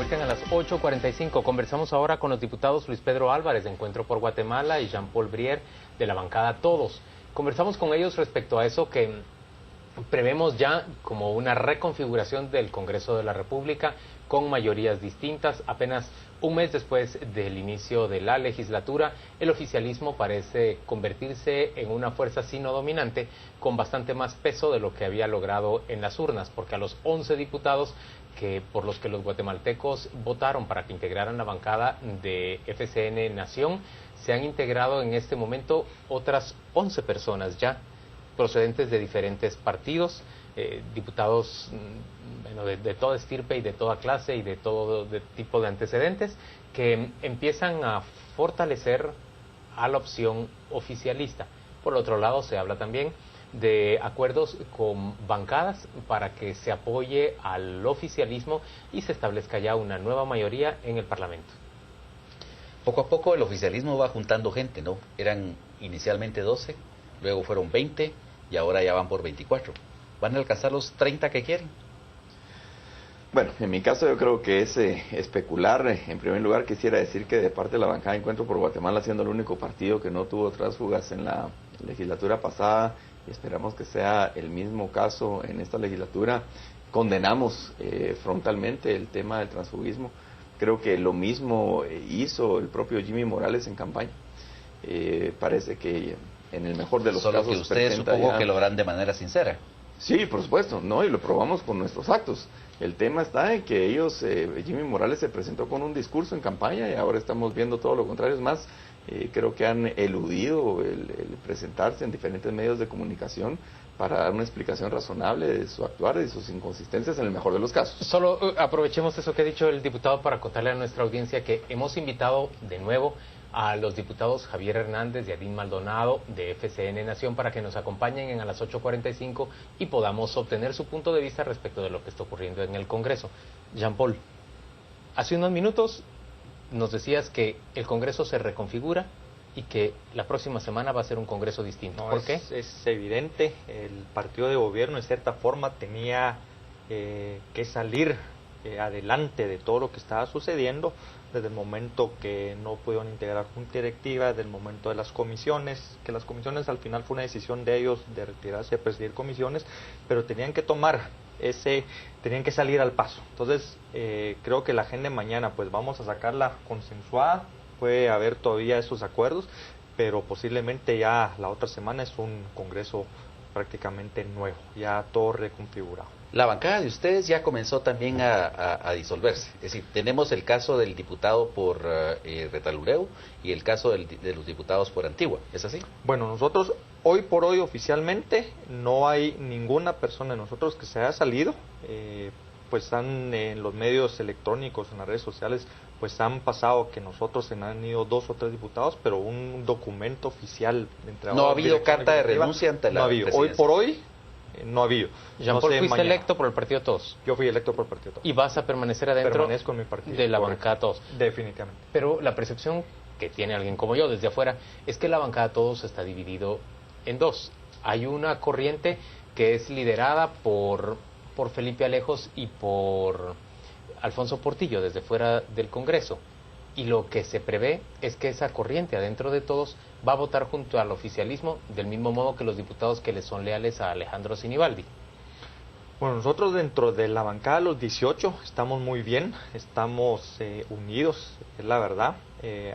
marcan a las 8:45. Conversamos ahora con los diputados Luis Pedro Álvarez de Encuentro por Guatemala y Jean-Paul Brier de la bancada Todos. Conversamos con ellos respecto a eso que prevemos ya como una reconfiguración del Congreso de la República con mayorías distintas. Apenas un mes después del inicio de la legislatura, el oficialismo parece convertirse en una fuerza sino dominante con bastante más peso de lo que había logrado en las urnas, porque a los 11 diputados por los que los guatemaltecos votaron para que integraran la bancada de FCN Nación, se han integrado en este momento otras 11 personas ya, procedentes de diferentes partidos, diputados de toda estirpe y de toda clase y de todo tipo de antecedentes, que empiezan a fortalecer a la opción oficialista. Por otro lado, se habla también de acuerdos con bancadas para que se apoye al oficialismo y se establezca ya una nueva mayoría en el Parlamento. Poco a poco el oficialismo va juntando gente, ¿no? Eran inicialmente 12, luego fueron 20 y ahora ya van por 24. ¿Van a alcanzar los 30 que quieren? Bueno, en mi caso yo creo que es especular. En primer lugar quisiera decir que de parte de la bancada de Encuentro por Guatemala, siendo el único partido que no tuvo tránsfugas en la legislatura pasada, y esperamos que sea el mismo caso en esta legislatura, condenamos frontalmente el tema del transfugismo. Creo que lo mismo hizo el propio Jimmy Morales en campaña. Parece que en el mejor de los casos... Solo que ustedes supongo que lo harán de manera sincera. Sí, por supuesto, ¿no? Y lo probamos con nuestros actos. El tema está en que ellos, Jimmy Morales se presentó con un discurso en campaña y ahora estamos viendo todo lo contrario. Es más, creo que han eludido el presentarse en diferentes medios de comunicación para dar una explicación razonable de su actuar y de sus inconsistencias en el mejor de los casos. Solo aprovechemos eso que ha dicho el diputado para contarle a nuestra audiencia que hemos invitado de nuevo a los diputados Javier Hernández y Adín Maldonado de FCN Nación para que nos acompañen en a las 8:45 y podamos obtener su punto de vista respecto de lo que está ocurriendo en el Congreso. Jean-Paul, hace unos minutos nos decías que el Congreso se reconfigura y que la próxima semana va a ser un Congreso distinto. ¿Por qué? Es evidente, el partido de gobierno en cierta forma tenía que salir adelante de todo lo que estaba sucediendo, desde el momento que no pudieron integrar junta directiva, desde el momento de las comisiones, que las comisiones al final fue una decisión de ellos de retirarse de presidir comisiones, pero tenían que tenían que salir al paso. Entonces, creo que la agenda de mañana, pues vamos a sacarla consensuada, puede haber todavía esos acuerdos, pero posiblemente ya la otra semana es un Congreso prácticamente nuevo, ya todo reconfigurado. La bancada de ustedes ya comenzó también a disolverse. Es decir, tenemos el caso del diputado por Retaluleu y el caso de los diputados por Antigua. ¿Es así? Bueno, nosotros hoy por hoy oficialmente no hay ninguna persona de nosotros que se haya salido. Pues están en los medios electrónicos, en las redes sociales, pues han pasado que nosotros se han ido 2 o 3 diputados, pero un documento oficial de no ha habido carta de renuncia ante la presidencia. Hoy por hoy no ha habido. Jean-Paul, fuiste electo por el partido Todos. Yo fui electo por el partido Todos. ¿Y vas a permanecer adentro Permanezco en mi partido, de la bancada Todos? Definitivamente. Pero la percepción que tiene alguien como yo desde afuera es que la bancada Todos está dividido en dos. Hay una corriente que es liderada por Felipe Alejos y por Alfonso Portillo desde fuera del Congreso. Y lo que se prevé es que esa corriente adentro de Todos va a votar junto al oficialismo del mismo modo que los diputados que le son leales a Alejandro Sinibaldi. Bueno, nosotros dentro de la bancada los 18 estamos muy bien, estamos unidos, es la verdad.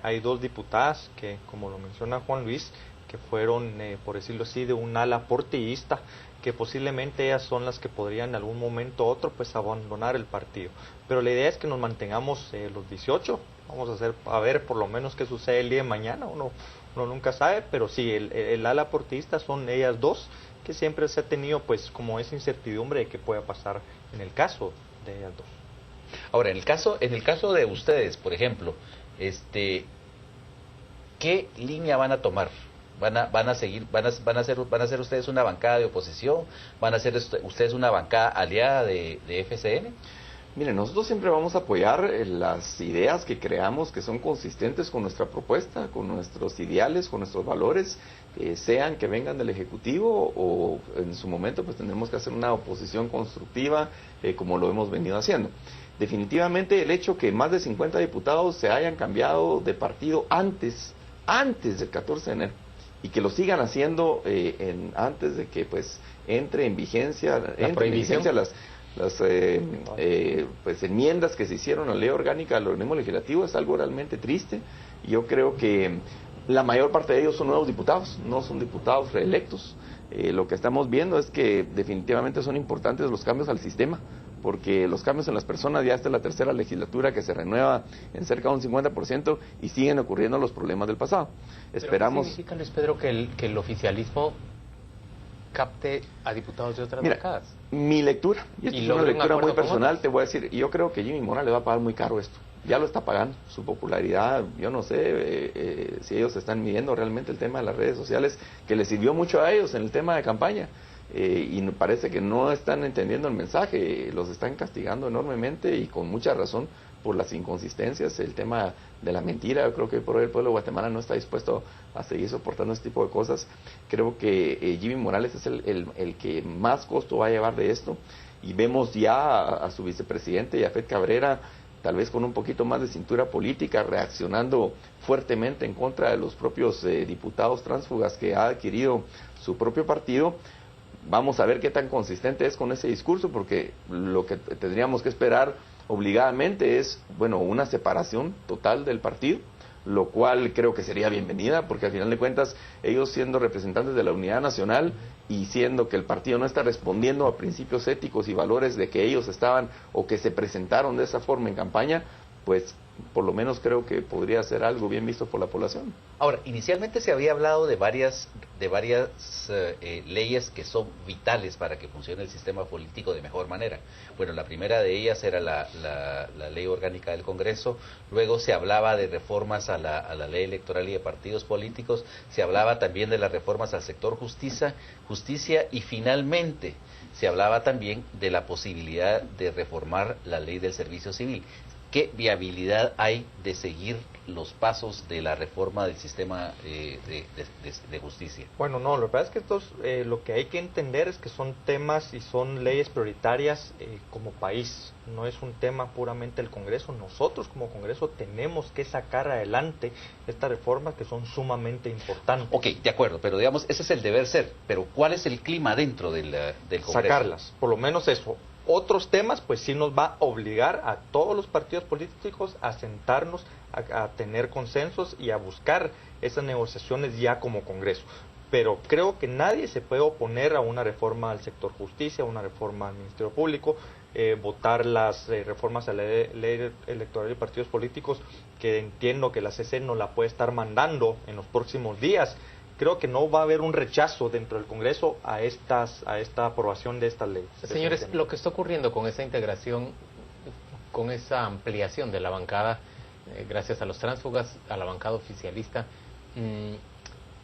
Hay 2 diputadas que, como lo menciona Juan Luis, que fueron, por decirlo así, de un ala portillista, que posiblemente ellas son las que podrían en algún momento u otro pues abandonar el partido. Pero la idea es que nos mantengamos los 18, vamos a ver por lo menos qué sucede el día de mañana, uno nunca sabe, pero sí, el ala portillista son ellas 2, que siempre se ha tenido pues como esa incertidumbre de qué pueda pasar en el caso de ellas 2. Ahora, en el caso de ustedes, por ejemplo, ¿qué línea van a tomar? ¿Van a ser ustedes una bancada de oposición? ¿Van a ser ustedes una bancada aliada de FCN? Miren, nosotros siempre vamos a apoyar las ideas que creamos que son consistentes con nuestra propuesta, con nuestros ideales, con nuestros valores, sean que vengan del Ejecutivo o en su momento pues tendremos que hacer una oposición constructiva como lo hemos venido haciendo. Definitivamente el hecho que más de 50 diputados se hayan cambiado de partido antes del 14 de enero y que lo sigan haciendo antes de que pues entre en vigencia las pues enmiendas que se hicieron a la ley orgánica del organismo legislativo es algo realmente triste. Yo creo que la mayor parte de ellos son nuevos diputados, no son diputados reelectos. Lo que estamos viendo es que definitivamente son importantes los cambios al sistema, porque los cambios en las personas, ya esta es la tercera legislatura que se renueva en cerca de un 50% y siguen ocurriendo los problemas del pasado. Esperamos... ¿Qué significa, Luis Pedro, que el oficialismo capte a diputados de otras bancadas? Mi lectura, y esta es una lectura muy personal, te voy a decir, yo creo que Jimmy Morales le va a pagar muy caro esto. Ya lo está pagando, su popularidad, yo no sé si ellos están midiendo realmente el tema de las redes sociales, que les sirvió mucho a ellos en el tema de campaña, y parece que no están entendiendo el mensaje, los están castigando enormemente y con mucha razón por las inconsistencias, el tema de la mentira. Yo creo que por hoy el pueblo de Guatemala no está dispuesto a seguir soportando este tipo de cosas. Creo que Jimmy Morales es el que más costo va a llevar de esto, y vemos ya a su vicepresidente, Yafet Cabrera, tal vez con un poquito más de cintura política, reaccionando fuertemente en contra de los propios diputados tránsfugas que ha adquirido su propio partido. Vamos a ver qué tan consistente es con ese discurso, porque lo que tendríamos que esperar obligadamente es, bueno, una separación total del partido, lo cual creo que sería bienvenida, porque al final de cuentas ellos, siendo representantes de la unidad nacional y siendo que el partido no está respondiendo a principios éticos y valores de que ellos estaban o que se presentaron de esa forma en campaña, pues por lo menos creo que podría ser algo bien visto por la población. Ahora, inicialmente se había hablado de varias leyes que son vitales para que funcione el sistema político de mejor manera. Bueno, la primera de ellas era la ley orgánica del Congreso, luego se hablaba de reformas a la ley electoral y de partidos políticos, se hablaba también de las reformas al sector justicia y finalmente se hablaba también de la posibilidad de reformar la ley del servicio civil. ¿Qué viabilidad hay de seguir los pasos de la reforma del sistema de justicia? Bueno, no, lo que pasa es que estos, lo que hay que entender es que son temas y son leyes prioritarias como país. No es un tema puramente del Congreso. Nosotros como Congreso tenemos que sacar adelante estas reformas que son sumamente importantes. Ok, de acuerdo, pero digamos, ese es el deber ser. Pero ¿cuál es el clima dentro del Congreso? Sacarlas, por lo menos eso. Otros temas, pues sí nos va a obligar a todos los partidos políticos a sentarnos, a tener consensos y a buscar esas negociaciones ya como Congreso. Pero creo que nadie se puede oponer a una reforma al sector justicia, a una reforma al Ministerio Público, votar las reformas a la ley electoral de partidos políticos, que entiendo que la CC no la puede estar mandando en los próximos días. Creo que no va a haber un rechazo dentro del Congreso a esta aprobación de esta ley. Señores, lo que está ocurriendo con esa integración, con esa ampliación de la bancada, gracias a los tránsfugas, a la bancada oficialista,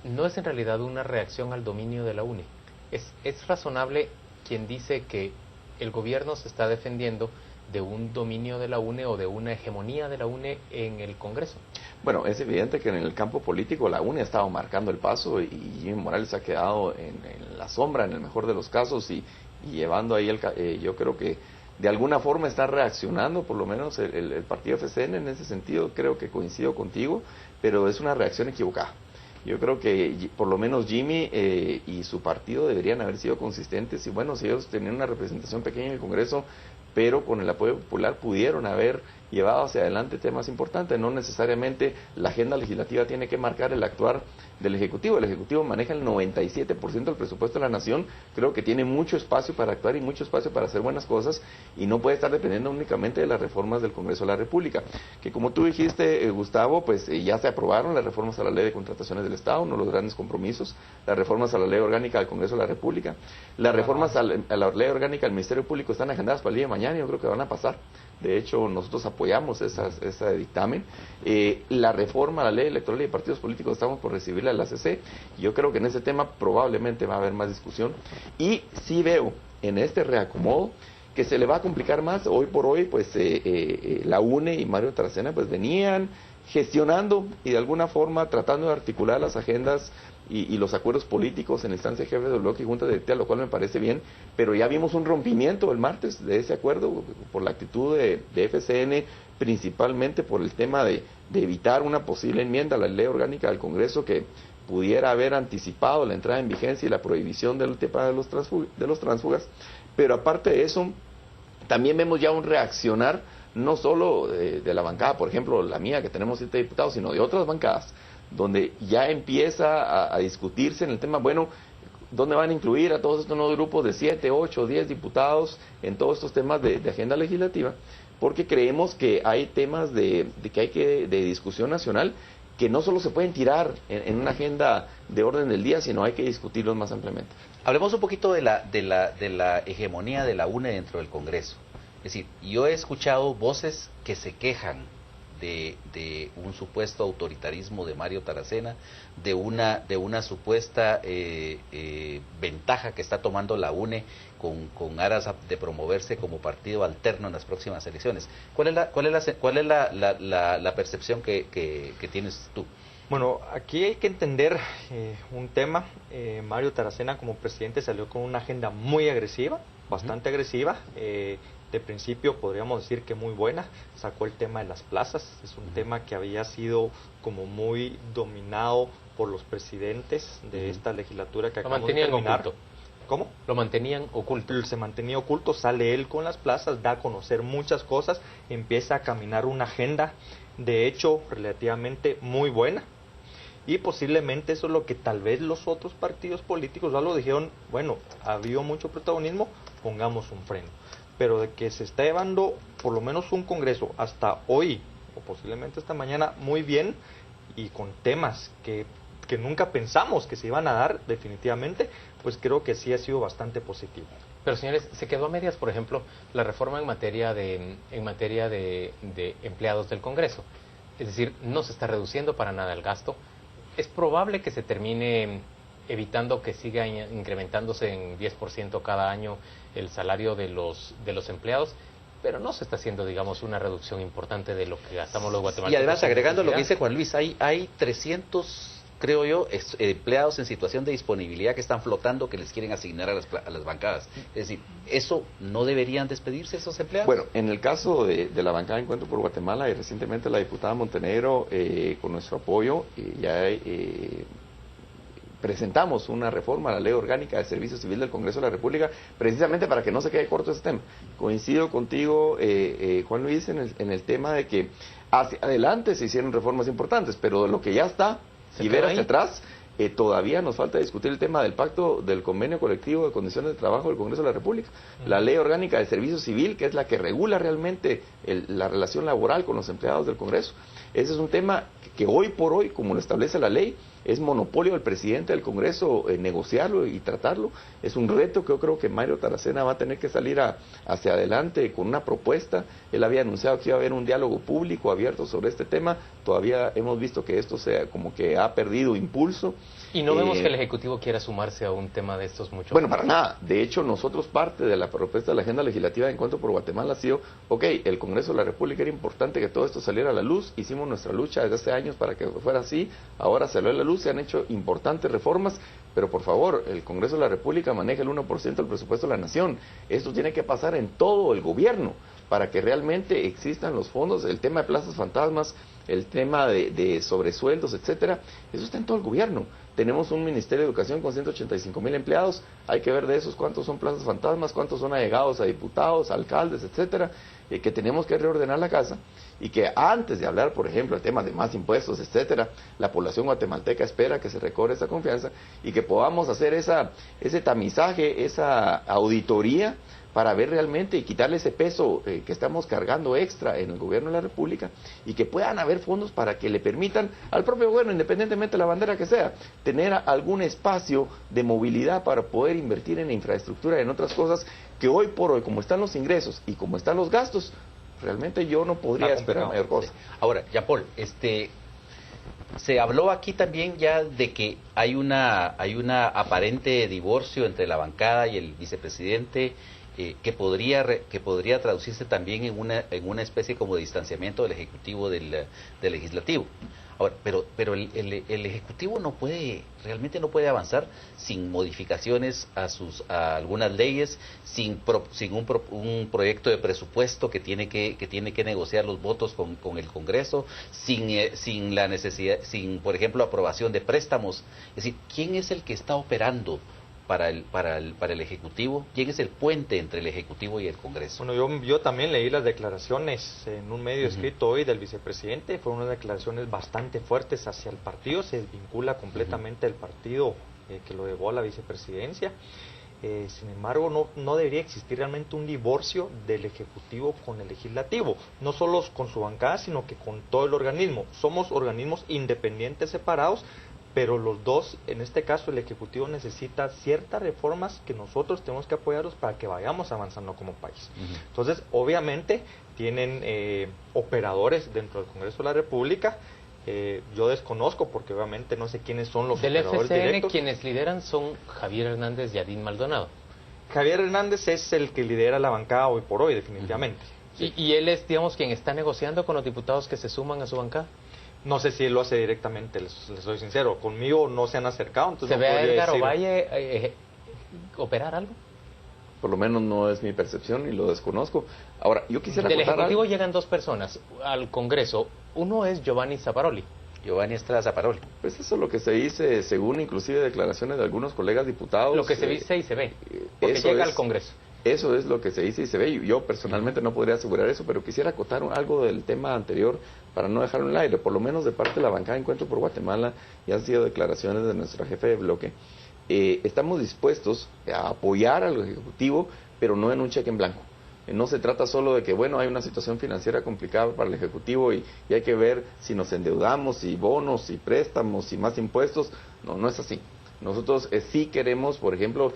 no es en realidad una reacción al dominio de la UNE. Es razonable quien dice que el gobierno se está defendiendo de un dominio de la UNE o de una hegemonía de la UNE en el Congreso. Bueno, es evidente que en el campo político la UNE ha estado marcando el paso y Jimmy Morales ha quedado en la sombra en el mejor de los casos y llevando ahí yo creo que de alguna forma está reaccionando, por lo menos el partido FCN en ese sentido. Creo que coincido contigo, pero es una reacción equivocada. Yo creo que por lo menos Jimmy y su partido deberían haber sido consistentes y bueno, si ellos tenían una representación pequeña en el Congreso, pero con el apoyo popular pudieron haber llevado hacia adelante temas importantes. No necesariamente la agenda legislativa tiene que marcar el actuar del Ejecutivo. El Ejecutivo maneja el 97% del presupuesto de la nación. Creo que tiene mucho espacio para actuar y mucho espacio para hacer buenas cosas y no puede estar dependiendo únicamente de las reformas del Congreso de la República. Que como tú dijiste, Gustavo, pues ya se aprobaron las reformas a la Ley de Contrataciones del Estado, uno de los grandes compromisos, las reformas a la Ley Orgánica del Congreso de la República, las reformas a la Ley Orgánica del Ministerio Público están agendadas para el día de mañana y yo creo que van a pasar. De hecho, nosotros apoyamos ese dictamen. La reforma a la ley electoral y de partidos políticos estamos por recibirla de la CC. Yo creo que en ese tema probablemente va a haber más discusión. Y sí veo en este reacomodo que se le va a complicar más. Hoy por hoy, pues la UNE y Mario Taracena pues venían gestionando y de alguna forma tratando de articular las agendas y los acuerdos políticos en la instancia de jefes de bloque y junta directiva, lo cual me parece bien, pero ya vimos un rompimiento el martes de ese acuerdo por la actitud de FCN, principalmente por el tema de evitar una posible enmienda a la ley orgánica del Congreso que pudiera haber anticipado la entrada en vigencia y la prohibición del tema de los tránsfugas, pero aparte de eso, también vemos ya un reaccionar, no solo de la bancada, por ejemplo, la mía, que tenemos 7 diputados, sino de otras bancadas, donde ya empieza a discutirse en el tema, bueno, ¿dónde van a incluir a todos estos nuevos grupos de 7, 8, 10 diputados en todos estos temas de agenda legislativa? Porque creemos que hay temas de discusión nacional que no solo se pueden tirar en una agenda de orden del día, sino hay que discutirlos más ampliamente. Hablemos un poquito de la hegemonía de la UNE dentro del Congreso. Es decir, yo he escuchado voces que se quejan de un supuesto autoritarismo de Mario Taracena, de una supuesta ventaja que está tomando la UNE con aras de promoverse como partido alterno en las próximas elecciones. ¿Cuál es la percepción que tienes tú? Bueno, aquí hay que entender un tema. Mario Taracena como presidente salió con una agenda muy agresiva, bastante agresiva. De principio podríamos decir que muy buena. Sacó el tema de las plazas. Es un tema que había sido como muy dominado por los presidentes de esta legislatura que acabamos de terminar. Oculto. ¿Cómo? Lo mantenían oculto. Se mantenía oculto, sale él con las plazas, da a conocer muchas cosas, empieza a caminar una agenda, de hecho, relativamente muy buena. Y posiblemente eso es lo que tal vez los otros partidos políticos ya lo dijeron, bueno, ha habido mucho protagonismo, pongamos un freno. Pero de que se está llevando por lo menos un congreso hasta hoy, o posiblemente esta mañana, muy bien, y con temas que nunca pensamos que se iban a dar definitivamente, pues creo que sí ha sido bastante positivo. Pero señores, se quedó a medias, por ejemplo, la reforma en materia de empleados del Congreso. Es decir, no se está reduciendo para nada el gasto. Es probable que se termine evitando que siga incrementándose en 10% cada año el salario de los empleados, pero no se está haciendo, digamos, una reducción importante de lo que gastamos los guatemaltecos. Y además, agregando lo que dice Juan Luis, hay 300, creo yo, empleados en situación de disponibilidad que están flotando, que les quieren asignar a las bancadas. Es decir, ¿eso no deberían despedirse esos empleados? Bueno, en el caso de la bancada de Encuentro por Guatemala, y recientemente la diputada Montenegro, con nuestro apoyo, ya presentamos una reforma a la Ley Orgánica del Servicio Civil del Congreso de la República, precisamente para que no se quede corto ese tema. Coincido contigo, Juan Luis, en el tema de que hacia adelante se hicieron reformas importantes, pero de lo que ya está, y ver hacia atrás, todavía nos falta discutir el tema del pacto del convenio colectivo de condiciones de trabajo del Congreso de la República, la Ley Orgánica del Servicio Civil, que es la que regula realmente la relación laboral con los empleados del Congreso. Ese es un tema que hoy por hoy, como lo establece la ley, es monopolio del presidente del Congreso negociarlo y tratarlo. Es un reto que yo creo que Mario Taracena va a tener que salir hacia adelante con una propuesta. Él había anunciado que iba a haber un diálogo público abierto sobre este tema. Todavía hemos visto que esto como que ha perdido impulso. Y no vemos que el Ejecutivo quiera sumarse a un tema de estos mucho. Bueno, para nada. De hecho, nosotros parte de la propuesta de la agenda legislativa de Encuentro por Guatemala ha sido, el Congreso de la República era importante que todo esto saliera a la luz. Hicimos nuestra lucha desde hace años para que fuera así. Ahora salió a la luz, se han hecho importantes reformas, pero por favor, el Congreso de la República maneja el 1% del presupuesto de la Nación. Esto tiene que pasar en todo el gobierno para que realmente existan los fondos. El tema de plazas fantasmas, el tema de sobresueldos, etcétera, eso está en todo el gobierno. Tenemos un Ministerio de Educación con 185,000 empleados, hay que ver de esos cuántos son plazas fantasmas, cuántos son allegados a diputados, alcaldes, etcétera, que tenemos que reordenar la casa, y que antes de hablar, por ejemplo, el tema de más impuestos, etcétera, la población guatemalteca espera que se recobre esa confianza y que podamos hacer ese tamizaje, esa auditoría, para ver realmente y quitarle ese peso que estamos cargando extra en el gobierno de la República, y que puedan haber fondos para que le permitan al propio gobierno, independientemente de la bandera que sea, tener algún espacio de movilidad para poder invertir en infraestructura y en otras cosas que hoy por hoy, como están los ingresos y como están los gastos, realmente yo no podría esperar mayor cosa. Sí. Ahora, Jean-Paul, se habló aquí también ya de que hay una aparente divorcio entre la bancada y el vicepresidente, que podría traducirse también en una especie como de distanciamiento del Ejecutivo del Legislativo. Ahora, pero el Ejecutivo no puede, realmente no puede avanzar sin modificaciones a algunas leyes, sin un proyecto de presupuesto que tiene que negociar los votos con el Congreso, sin la necesidad, sin, por ejemplo, aprobación de préstamos. Es decir, ¿quién es el que está operando para el Ejecutivo? ¿Quién es el puente entre el Ejecutivo y el Congreso? Bueno, yo también leí las declaraciones en un medio escrito hoy del vicepresidente. Fueron unas declaraciones bastante fuertes hacia el partido. Se desvincula completamente del partido que lo llevó a la vicepresidencia. Sin embargo, no debería existir realmente un divorcio del Ejecutivo con el Legislativo, no solo con su bancada, sino que con todo el organismo. Somos organismos independientes, separados, pero los dos, en este caso el Ejecutivo necesita ciertas reformas que nosotros tenemos que apoyarlos para que vayamos avanzando como país. Entonces, obviamente, tienen operadores dentro del Congreso de la República. Yo desconozco porque obviamente no sé quiénes son los del operadores FCN, directos. quienes lideran son Javier Hernández y Adín Maldonado. Javier Hernández es el que lidera la bancada hoy por hoy, definitivamente. Sí. Y él es, digamos, quien está negociando con los diputados que se suman a su bancada. No sé si él lo hace directamente, les soy sincero. Conmigo no se han acercado, entonces ¿Se no ve a podría Edgar decir. Ovalle operar algo? Por lo menos no es mi percepción y lo desconozco. Ahora, yo quisiera Del acotar Ejecutivo algo. llegan dos personas al Congreso. Uno es Giovanni Zaparoli. Giovanni Estrada Zaparoli. Pues eso es lo que se dice, según inclusive declaraciones de algunos colegas diputados. Lo que se dice y se ve, porque eso llega es, al Congreso. Eso es lo que se dice y se ve. Yo personalmente no podría asegurar eso, pero quisiera acotar algo del tema anterior para no dejarlo en el aire. Por lo menos de parte de la bancada Encuentro por Guatemala, y han sido declaraciones de nuestra jefe de bloque, estamos dispuestos a apoyar al Ejecutivo, pero no en un cheque en blanco. No se trata solo de que, bueno, hay una situación financiera complicada para el Ejecutivo y hay que ver si nos endeudamos, si bonos, si préstamos, si más impuestos. No, no es así. Nosotros sí queremos, por ejemplo,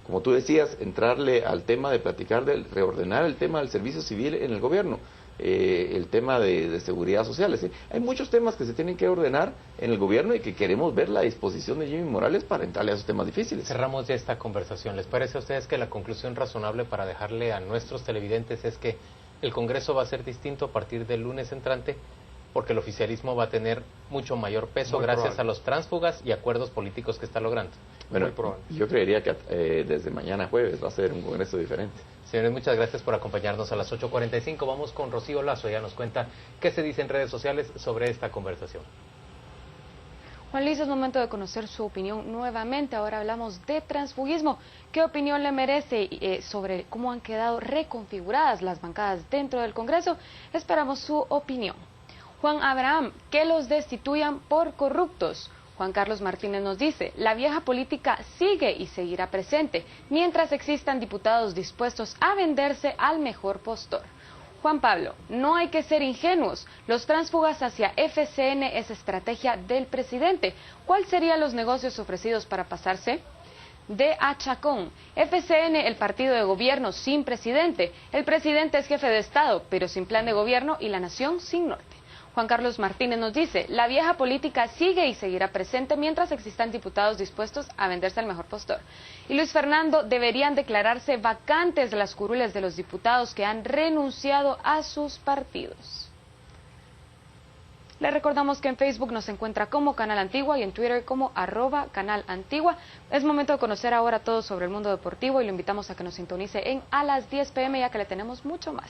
como tú decías, entrarle al tema de platicar, de reordenar el tema del servicio civil en el gobierno, el tema de seguridad social. Es decir, hay muchos temas que se tienen que ordenar en el gobierno y que queremos ver la disposición de Jimmy Morales para entrarle a esos temas difíciles. Cerramos ya esta conversación. ¿Les parece a ustedes que la conclusión razonable para dejarle a nuestros televidentes es que el Congreso va a ser distinto a partir del lunes entrante? Porque el oficialismo va a tener mucho mayor peso gracias a los tránsfugas y acuerdos políticos que está logrando. Bueno, yo creería que desde mañana jueves va a ser un Congreso diferente. Señores, muchas gracias por acompañarnos a las 8:45. Vamos con Rocío Lazo, ella nos cuenta qué se dice en redes sociales sobre esta conversación. Juan Luis, es momento de conocer su opinión nuevamente. Ahora hablamos de transfugismo. ¿Qué opinión le merece sobre cómo han quedado reconfiguradas las bancadas dentro del Congreso? Esperamos su opinión. Juan Abraham, que los destituyan por corruptos. Juan Carlos Martínez nos dice, la vieja política sigue y seguirá presente, mientras existan diputados dispuestos a venderse al mejor postor. Juan Pablo, no hay que ser ingenuos, los tránsfugas hacia FCN es estrategia del presidente. ¿Cuáles serían los negocios ofrecidos para pasarse? De Achacón, FCN, el partido de gobierno sin presidente. El presidente es jefe de Estado, pero sin plan de gobierno y la nación sin norte. Juan Carlos Martínez nos dice, la vieja política sigue y seguirá presente mientras existan diputados dispuestos a venderse al mejor postor. Y Luis Fernando, deberían declararse vacantes las curules de los diputados que han renunciado a sus partidos. Le recordamos que en Facebook nos encuentra como Canal Antigua y en Twitter como @Canal Antigua. Es momento de conocer ahora todo sobre el mundo deportivo y lo invitamos a que nos sintonice a las 10 p.m. ya que le tenemos mucho más.